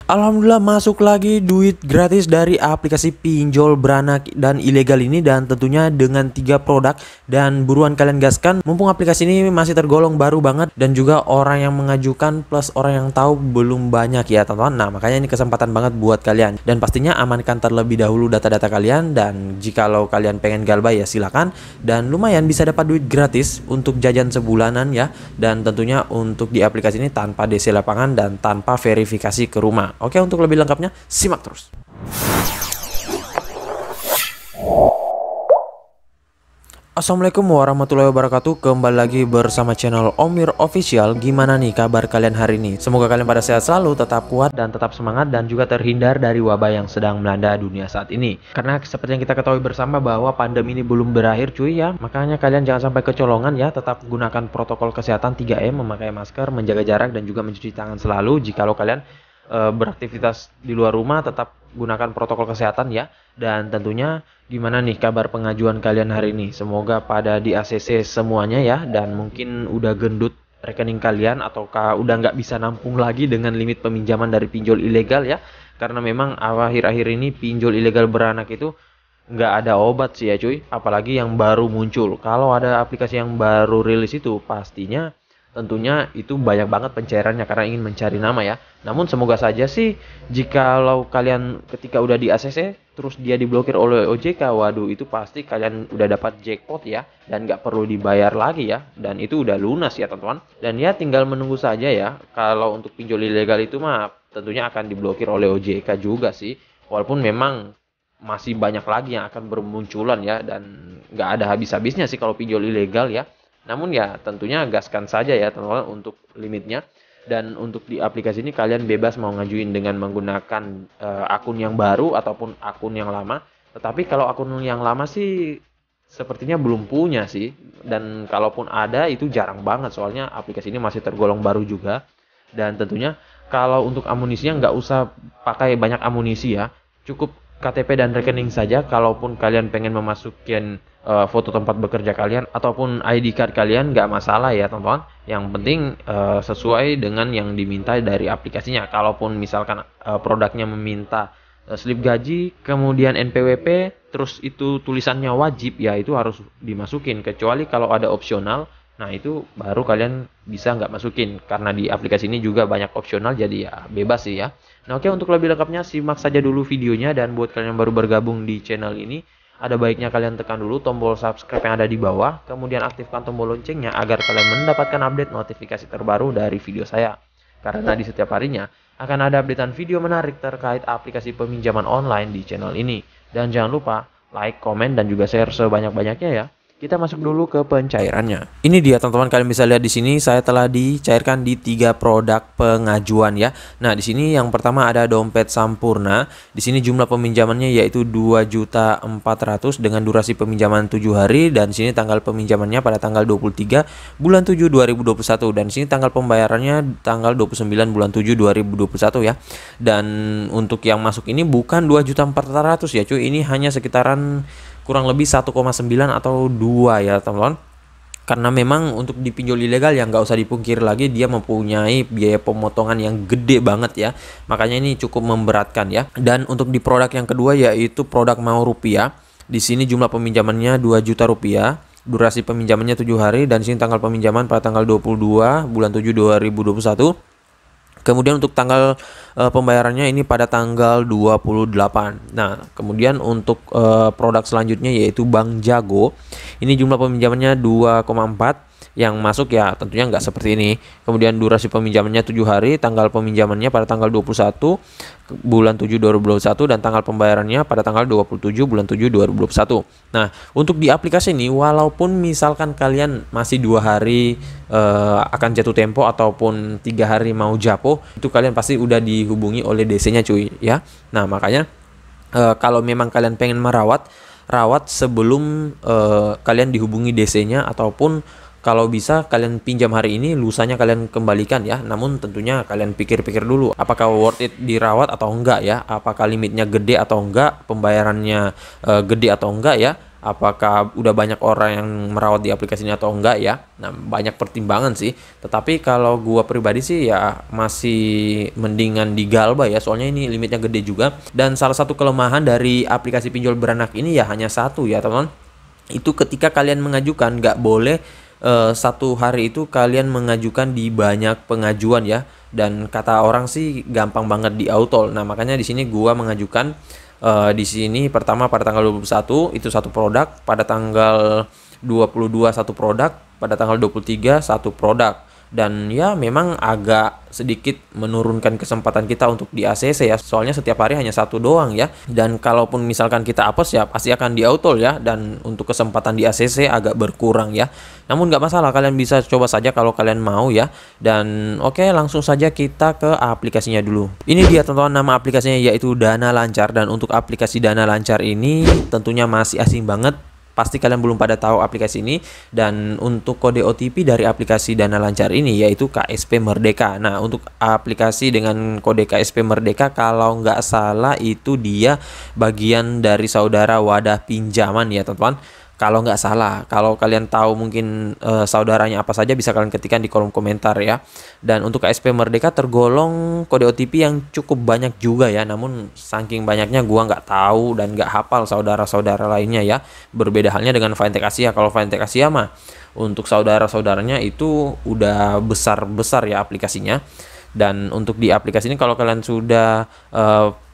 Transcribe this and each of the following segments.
Alhamdulillah masuk lagi duit gratis dari aplikasi pinjol beranak dan ilegal ini, dan tentunya dengan 3 produk. Dan buruan kalian gaskan, mumpung aplikasi ini masih tergolong baru banget dan juga orang yang mengajukan plus orang yang tahu belum banyak ya teman-teman. Nah makanya ini kesempatan banget buat kalian, dan pastinya amankan terlebih dahulu data-data kalian. Dan jikalau kalian pengen galbay ya silakan, dan lumayan bisa dapat duit gratis untuk jajan sebulanan ya. Dan tentunya untuk di aplikasi ini tanpa DC lapangan dan tanpa verifikasi ke rumah. Oke, untuk lebih lengkapnya simak terus. Assalamualaikum warahmatullahi wabarakatuh. Kembali lagi bersama channel Omir Official. Gimana nih kabar kalian hari ini? Semoga kalian pada sehat selalu, tetap kuat dan tetap semangat, dan juga terhindar dari wabah yang sedang melanda dunia saat ini. Karena seperti yang kita ketahui bersama bahwa pandemi ini belum berakhir cuy ya. Makanya kalian jangan sampai kecolongan ya. Tetap gunakan protokol kesehatan 3M, memakai masker, menjaga jarak, dan juga mencuci tangan selalu. Jikalau kalian beraktivitas di luar rumah, tetap gunakan protokol kesehatan ya. Dan tentunya gimana nih kabar pengajuan kalian hari ini? Semoga pada di ACC semuanya ya, dan mungkin udah gendut rekening kalian, ataukah udah nggak bisa nampung lagi dengan limit peminjaman dari pinjol ilegal ya. Karena memang akhir-akhir ini pinjol ilegal beranak itu nggak ada obat sih ya cuy, apalagi yang baru muncul. Kalau ada aplikasi yang baru rilis itu pastinya tentunya itu banyak banget pencairannya karena ingin mencari nama ya. Namun semoga saja sih jikalau kalian ketika udah di ACC terus dia diblokir oleh OJK, waduh itu pasti kalian udah dapat jackpot ya, dan nggak perlu dibayar lagi ya, dan itu udah lunas ya teman-teman. Dan ya tinggal menunggu saja ya. Kalau untuk pinjol ilegal itu mah tentunya akan diblokir oleh OJK juga sih, walaupun memang masih banyak lagi yang akan bermunculan ya, dan nggak ada habis-habisnya sih kalau pinjol ilegal ya. Namun ya tentunya gaskan saja ya teman-teman untuk limitnya. Dan untuk di aplikasi ini kalian bebas mau ngajuin dengan menggunakan akun yang baru ataupun akun yang lama. Tetapi kalau akun yang lama sih sepertinya belum punya sih. Dan kalaupun ada itu jarang banget, soalnya aplikasi ini masih tergolong baru juga. Dan tentunya kalau untuk amunisinya nggak usah pakai banyak amunisi ya. Cukup KTP dan rekening saja. Kalaupun kalian pengen memasukkan foto tempat bekerja kalian ataupun ID card kalian, nggak masalah ya teman-teman. Yang penting sesuai dengan yang diminta dari aplikasinya. Kalaupun misalkan produknya meminta slip gaji, kemudian NPWP, terus itu tulisannya wajib ya, itu harus dimasukin. Kecuali kalau ada opsional, nah itu baru kalian bisa nggak masukin, karena di aplikasi ini juga banyak opsional, jadi ya bebas sih ya. Nah oke, untuk lebih lengkapnya simak saja dulu videonya. Dan buat kalian yang baru bergabung di channel ini, ada baiknya kalian tekan dulu tombol subscribe yang ada di bawah, kemudian aktifkan tombol loncengnya agar kalian mendapatkan update notifikasi terbaru dari video saya. Karena di setiap harinya akan ada updatean video menarik terkait aplikasi peminjaman online di channel ini. Dan jangan lupa like, komen, dan juga share sebanyak-banyaknya ya. Kita masuk dulu ke pencairannya. Ini dia teman-teman, kalian bisa lihat di sini saya telah dicairkan di 3 produk pengajuan ya. Nah, di sini yang pertama ada dompet Sampurna. Di sini jumlah peminjamannya yaitu 2.400.000 dengan durasi peminjaman 7 hari, dan di sini tanggal peminjamannya pada tanggal 23 bulan 7 2021, dan di sini tanggal pembayarannya tanggal 29 bulan 7 2021 ya. Dan untuk yang masuk ini bukan 2.400.000 ya cuy, ini hanya sekitaran kurang lebih 1,9 atau 2 ya teman-teman. Karena memang untuk di pinjol ilegal yang nggak usah dipungkiri lagi, dia mempunyai biaya pemotongan yang gede banget ya. Makanya ini cukup memberatkan ya. Dan untuk di produk yang kedua yaitu produk Mau Rupiah. Di sini jumlah peminjamannya 2 juta rupiah. Durasi peminjamannya 7 hari, dan di sini tanggal peminjaman pada tanggal 22 bulan 7 2021. Kemudian untuk tanggal pembayarannya ini pada tanggal 28. Nah, kemudian untuk produk selanjutnya yaitu Bank Jago. Ini jumlah peminjamannya 2,4. Yang masuk ya tentunya nggak seperti ini. Kemudian durasi peminjamannya 7 hari, tanggal peminjamannya pada tanggal 21 bulan 7 2021, dan tanggal pembayarannya pada tanggal 27 bulan 7 2021. Nah, untuk di aplikasi ini walaupun misalkan kalian masih 2 hari akan jatuh tempo ataupun 3 hari mau japo, itu kalian pasti udah dihubungi oleh DC-nya cuy ya. Nah, makanya kalau memang kalian pengen rawat sebelum kalian dihubungi DC-nya, ataupun kalau bisa kalian pinjam hari ini, lusanya kalian kembalikan ya. Namun tentunya kalian pikir-pikir dulu apakah worth it dirawat atau enggak ya. Apakah limitnya gede atau enggak, pembayarannya gede atau enggak ya. apakah udah banyak orang yang merawat di aplikasi ini atau enggak ya. Nah, banyak pertimbangan sih. Tetapi kalau gua pribadi sih ya masih mendingan di Galba ya, soalnya ini limitnya gede juga. Dan salah satu kelemahan dari aplikasi pinjol beranak ini ya hanya satu ya teman, itu ketika kalian mengajukan nggak boleh satu hari itu kalian mengajukan di banyak pengajuan ya, dan kata orang sih gampang banget di auto. Nah, makanya di sini gua mengajukan di sini pertama pada tanggal 21 itu satu produk, pada tanggal 22 satu produk, pada tanggal 23 satu produk. Dan ya memang agak sedikit menurunkan kesempatan kita untuk di ACC ya, soalnya setiap hari hanya satu doang ya. Dan kalaupun misalkan kita apes ya pasti akan di auto ya, dan untuk kesempatan di ACC agak berkurang ya. Namun nggak masalah, kalian bisa coba saja kalau kalian mau ya. Dan oke, langsung saja kita ke aplikasinya dulu. Ini dia teman-teman, nama aplikasinya yaitu Dana Lancar. Dan untuk aplikasi Dana Lancar ini tentunya masih asing banget, pasti kalian belum pada tahu aplikasi ini. Dan untuk kode OTP dari aplikasi Dana Lancar ini yaitu KSP Merdeka. Nah, untuk aplikasi dengan kode KSP Merdeka kalau nggak salah itu dia bagian dari saudara wadah pinjaman ya teman-teman. Kalau nggak salah, kalau kalian tahu mungkin saudaranya apa saja bisa kalian ketikkan di kolom komentar ya. Dan untuk KSP Merdeka tergolong kode OTP yang cukup banyak juga ya. Namun saking banyaknya gua nggak tahu dan nggak hafal saudara-saudara lainnya ya. Berbeda halnya dengan Fintech Asia. Kalau Fintech Asia mah untuk saudara-saudaranya itu udah besar-besar ya aplikasinya. Dan untuk di aplikasi ini kalau kalian sudah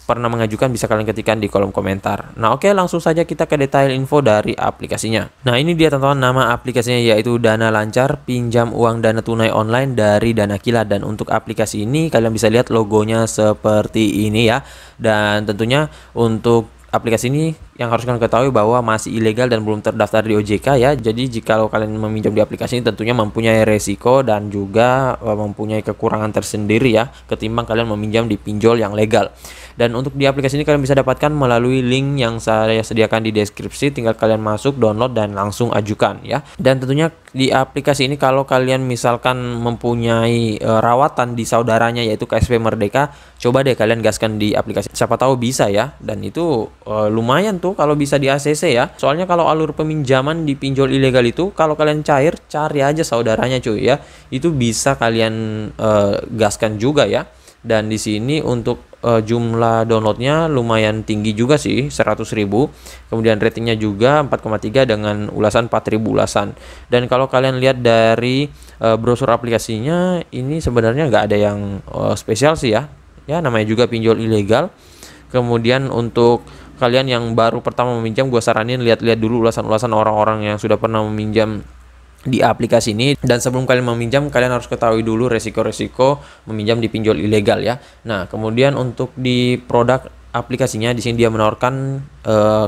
pernah mengajukan bisa kalian ketikkan di kolom komentar. Nah, oke, langsung saja kita ke detail info dari aplikasinya. Nah, ini dia teman-teman, nama aplikasinya yaitu Dana Lancar, pinjam uang dana tunai online dari Dana Kilat. Dan untuk aplikasi ini kalian bisa lihat logonya seperti ini ya. Dan tentunya untuk aplikasi ini yang harus kalian ketahui bahwa masih ilegal dan belum terdaftar di OJK ya. Jadi jika kalian meminjam di aplikasi ini tentunya mempunyai resiko dan juga mempunyai kekurangan tersendiri ya, ketimbang kalian meminjam di pinjol yang legal. Dan untuk di aplikasi ini kalian bisa dapatkan melalui link yang saya sediakan di deskripsi, tinggal kalian masuk, download, dan langsung ajukan ya. Dan tentunya di aplikasi ini kalau kalian misalkan mempunyai rawatan di saudaranya yaitu KSP Merdeka, coba deh kalian gaskan di aplikasi, siapa tahu bisa ya. Dan itu lumayan tuh kalau bisa di ACC ya. Soalnya kalau alur peminjaman di pinjol ilegal itu kalau kalian cair, cari aja saudaranya cuy ya. Itu bisa kalian gaskan juga ya. Dan di sini untuk jumlah downloadnya lumayan tinggi juga sih, 100.000. Kemudian ratingnya juga 4,3 dengan ulasan 4.000 ulasan. Dan kalau kalian lihat dari brosur aplikasinya ini sebenarnya nggak ada yang spesial sih ya. Ya namanya juga pinjol ilegal. Kemudian untuk kalian yang baru pertama meminjam, gue saranin lihat-lihat dulu ulasan-ulasan orang-orang yang sudah pernah meminjam di aplikasi ini. Dan sebelum kalian meminjam, kalian harus ketahui dulu resiko-resiko meminjam di pinjol ilegal ya. Nah, kemudian untuk di produk aplikasinya di sini dia menawarkan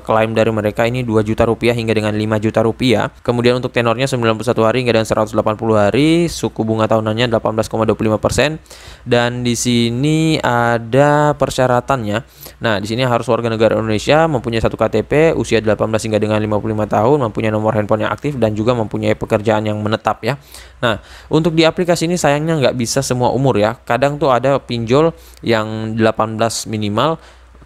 klaim dari mereka ini 2 juta rupiah hingga dengan 5 juta rupiah. Kemudian untuk tenornya 91 hari hingga dengan 180 hari, suku bunga tahunannya 18,25%. Dan di sini ada persyaratannya. Nah, di sini harus warga negara Indonesia, mempunyai 1 KTP, usia 18 hingga dengan 55 tahun, mempunyai nomor handphone yang aktif dan juga mempunyai pekerjaan yang menetap ya. Nah, untuk di aplikasi ini sayangnya nggak bisa semua umur ya. Kadang tuh ada pinjol yang 18 minimal.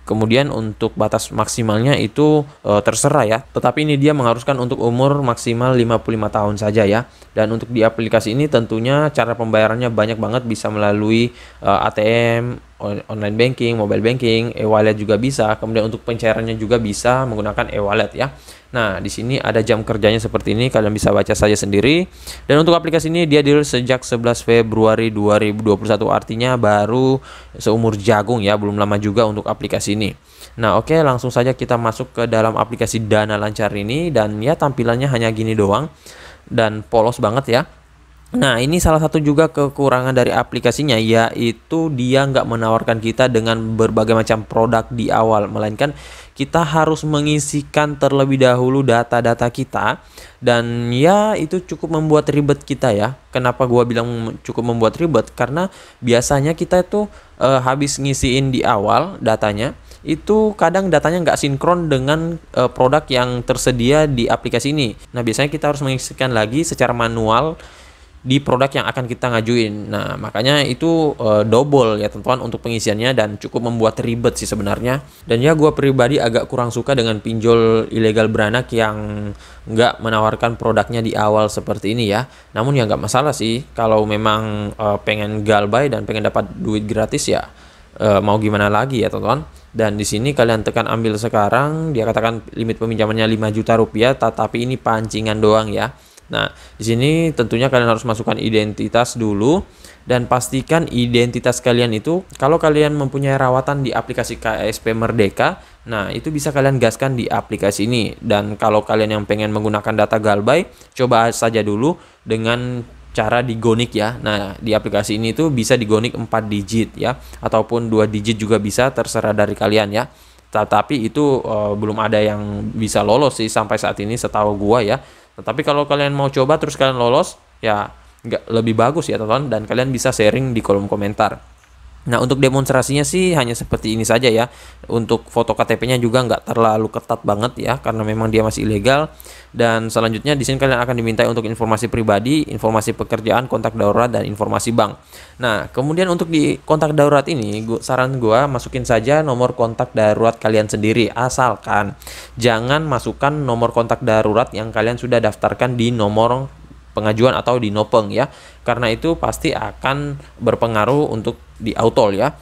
Kemudian untuk batas maksimalnya itu terserah ya. Tetapi ini dia mengharuskan untuk umur maksimal 55 tahun saja ya. Dan untuk di aplikasi ini tentunya cara pembayarannya banyak banget, bisa melalui ATM, online banking, mobile banking, e-wallet juga bisa. Kemudian untuk pencairannya juga bisa menggunakan e-wallet ya. Nah, di sini ada jam kerjanya seperti ini, kalian bisa baca saja sendiri. Dan untuk aplikasi ini dia dirilis sejak 11 Februari 2021, artinya baru seumur jagung ya, belum lama juga untuk aplikasi ini. Nah, oke, langsung saja kita masuk ke dalam aplikasi Dana Lancar ini. Dan ya tampilannya hanya gini doang dan polos banget ya. Nah, ini salah satu juga kekurangan dari aplikasinya, yaitu dia nggak menawarkan kita dengan berbagai macam produk di awal, melainkan kita harus mengisikan terlebih dahulu data-data kita. Dan ya itu cukup membuat ribet kita ya. Kenapa gua bilang cukup membuat ribet? Karena biasanya kita itu habis ngisiin di awal datanya, itu kadang datanya nggak sinkron dengan produk yang tersedia di aplikasi ini. Nah, biasanya kita harus mengisikan lagi secara manual di produk yang akan kita ngajuin. Nah, makanya itu double ya teman-teman untuk pengisiannya, dan cukup membuat ribet sih sebenarnya. Dan ya gue pribadi agak kurang suka dengan pinjol ilegal beranak yang nggak menawarkan produknya di awal seperti ini ya. Namun ya nggak masalah sih kalau memang pengen galbay dan pengen dapat duit gratis ya. Mau gimana lagi ya teman-teman. Dan di sini kalian tekan ambil sekarang, dia katakan limit peminjamannya 5 juta rupiah, tetapi ini pancingan doang ya. Nah, di sini tentunya kalian harus masukkan identitas dulu, dan pastikan identitas kalian itu, kalau kalian mempunyai rawatan di aplikasi KSP Merdeka, nah itu bisa kalian gaskan di aplikasi ini. Dan kalau kalian yang pengen menggunakan data galbay, coba saja dulu dengan cara digonik ya. Nah, di aplikasi ini tuh bisa digonik 4 digit ya, ataupun 2 digit juga bisa, terserah dari kalian ya. Tetapi itu belum ada yang bisa lolos sih sampai saat ini setahu gua ya. Tetapi kalau kalian mau coba terus kalian lolos, ya nggak lebih bagus ya teman-teman, dan kalian bisa sharing di kolom komentar. Nah, untuk demonstrasinya sih hanya seperti ini saja ya. Untuk foto KTP-nya juga nggak terlalu ketat banget ya, karena memang dia masih ilegal. Dan selanjutnya di sini kalian akan diminta untuk informasi pribadi, informasi pekerjaan, kontak darurat, dan informasi bank. Nah, kemudian untuk di kontak darurat ini, saran gue masukin saja nomor kontak darurat kalian sendiri. Asalkan jangan masukkan nomor kontak darurat yang kalian sudah daftarkan di nomor pengajuan atau di Nopeng ya, karena itu pasti akan berpengaruh untuk di Autol ya.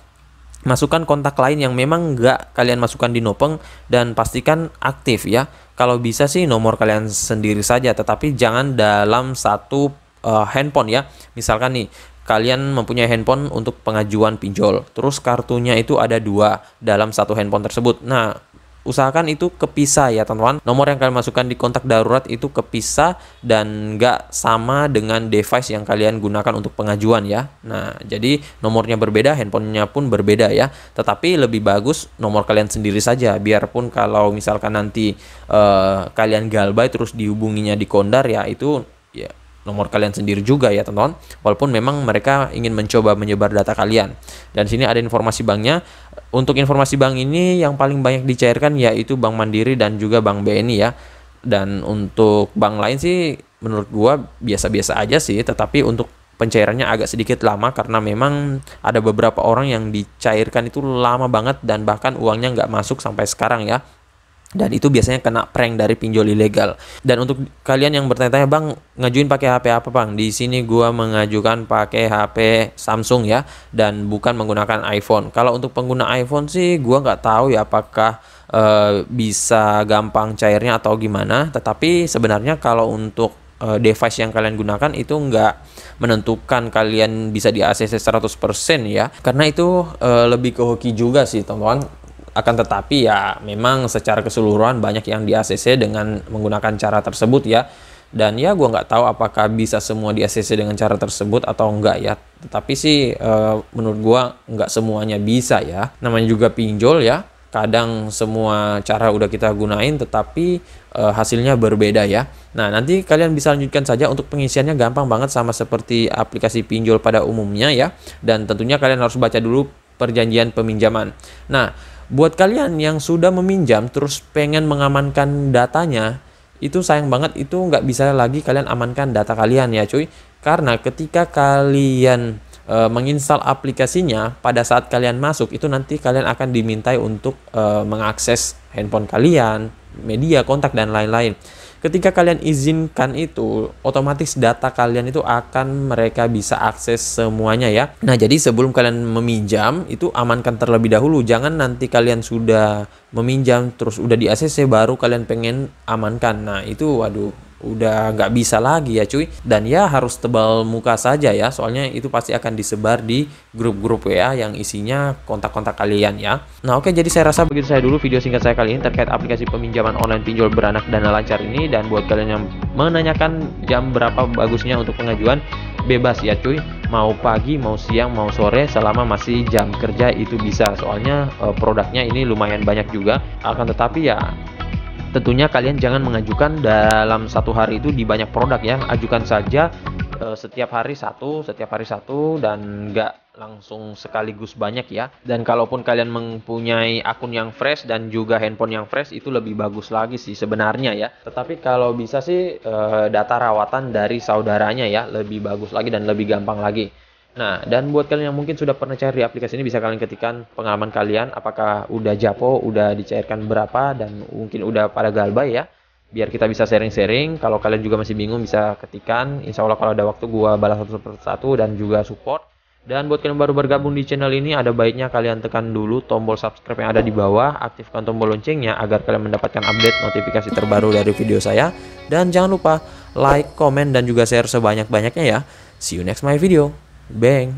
Masukkan kontak lain yang memang nggak kalian masukkan di Nopeng, dan pastikan aktif ya. Kalau bisa sih nomor kalian sendiri saja, tetapi jangan dalam satu handphone ya. Misalkan nih kalian mempunyai handphone untuk pengajuan pinjol, terus kartunya itu ada 2 dalam satu handphone tersebut. Nah, usahakan itu kepisah ya teman-teman. Nomor yang kalian masukkan di kontak darurat itu kepisah dan nggak sama dengan device yang kalian gunakan untuk pengajuan ya. Nah, jadi nomornya berbeda, handphonenya pun berbeda ya. Tetapi lebih bagus nomor kalian sendiri saja. Biarpun kalau misalkan nanti kalian galbay terus dihubunginya di Kondar ya, itu ya nomor kalian sendiri juga ya teman-teman, walaupun memang mereka ingin mencoba menyebar data kalian. Dan sini ada informasi banknya. Untuk informasi bank ini yang paling banyak dicairkan yaitu Bank Mandiri dan juga Bank BNI ya. Dan untuk bank lain sih menurut gua biasa-biasa aja sih, tetapi untuk pencairannya agak sedikit lama karena memang ada beberapa orang yang dicairkan itu lama banget, dan bahkan uangnya nggak masuk sampai sekarang ya. Dan itu biasanya kena prank dari pinjol ilegal. Dan untuk kalian yang bertanya-tanya, Bang, ngajuin pakai HP apa, Bang? Di sini gua mengajukan pakai HP Samsung ya, dan bukan menggunakan iPhone. Kalau untuk pengguna iPhone sih gua nggak tahu ya apakah bisa gampang cairnya atau gimana. Tetapi sebenarnya kalau untuk device yang kalian gunakan itu nggak menentukan kalian bisa di ACC 100% ya. Karena itu lebih ke hoki juga sih, teman-teman. Akan tetapi ya memang secara keseluruhan banyak yang di ACC dengan menggunakan cara tersebut ya. Dan ya gue nggak tahu apakah bisa semua di ACC dengan cara tersebut atau enggak ya. Tetapi sih menurut gue nggak semuanya bisa ya. Namanya juga pinjol ya. Kadang semua cara udah kita gunain tetapi hasilnya berbeda ya. Nah, nanti kalian bisa lanjutkan saja. Untuk pengisiannya gampang banget, sama seperti aplikasi pinjol pada umumnya ya. Dan tentunya kalian harus baca dulu perjanjian peminjaman. Nah, buat kalian yang sudah meminjam terus pengen mengamankan datanya, itu sayang banget, itu nggak bisa lagi kalian amankan data kalian ya cuy. Karena ketika kalian menginstal aplikasinya, pada saat kalian masuk itu nanti kalian akan dimintai untuk mengakses handphone kalian, media, kontak, dan lain-lain. Ketika kalian izinkan itu, otomatis data kalian itu akan mereka bisa akses semuanya ya. Nah, jadi sebelum kalian meminjam, itu amankan terlebih dahulu. Jangan nanti kalian sudah meminjam, terus udah di ACC, baru kalian pengen amankan. Nah, itu waduh, udah nggak bisa lagi ya cuy. Dan ya harus tebal muka saja ya, soalnya itu pasti akan disebar di grup-grup WA yang isinya kontak-kontak kalian ya. Nah oke, jadi saya rasa begitu saya dulu video singkat saya kali ini terkait aplikasi peminjaman online pinjol beranak Dana Lancar ini. Dan buat kalian yang menanyakan jam berapa bagusnya untuk pengajuan, bebas ya cuy, mau pagi, mau siang, mau sore, selama masih jam kerja itu bisa. Soalnya produknya ini lumayan banyak juga. Akan tetapi ya tentunya kalian jangan mengajukan dalam satu hari itu di banyak produk ya. Ajukan saja setiap hari satu dan nggak langsung sekaligus banyak ya. Dan kalaupun kalian mempunyai akun yang fresh dan juga handphone yang fresh, itu lebih bagus lagi sih sebenarnya ya. Tetapi kalau bisa sih data rawatan dari saudaranya ya, lebih bagus lagi dan lebih gampang lagi. Nah, dan buat kalian yang mungkin sudah pernah cair di aplikasi ini, bisa kalian ketikkan pengalaman kalian, apakah udah japo, udah dicairkan berapa, dan mungkin udah pada galbay ya, biar kita bisa sharing-sharing. Kalau kalian juga masih bingung, bisa ketikkan. Insya Allah kalau ada waktu gua balas satu persatu dan juga support. Dan buat kalian baru bergabung di channel ini, ada baiknya kalian tekan dulu tombol subscribe yang ada di bawah, aktifkan tombol loncengnya agar kalian mendapatkan update notifikasi terbaru dari video saya. Dan jangan lupa like, komen, dan juga share sebanyak-banyaknya ya. See you next my video. Bang.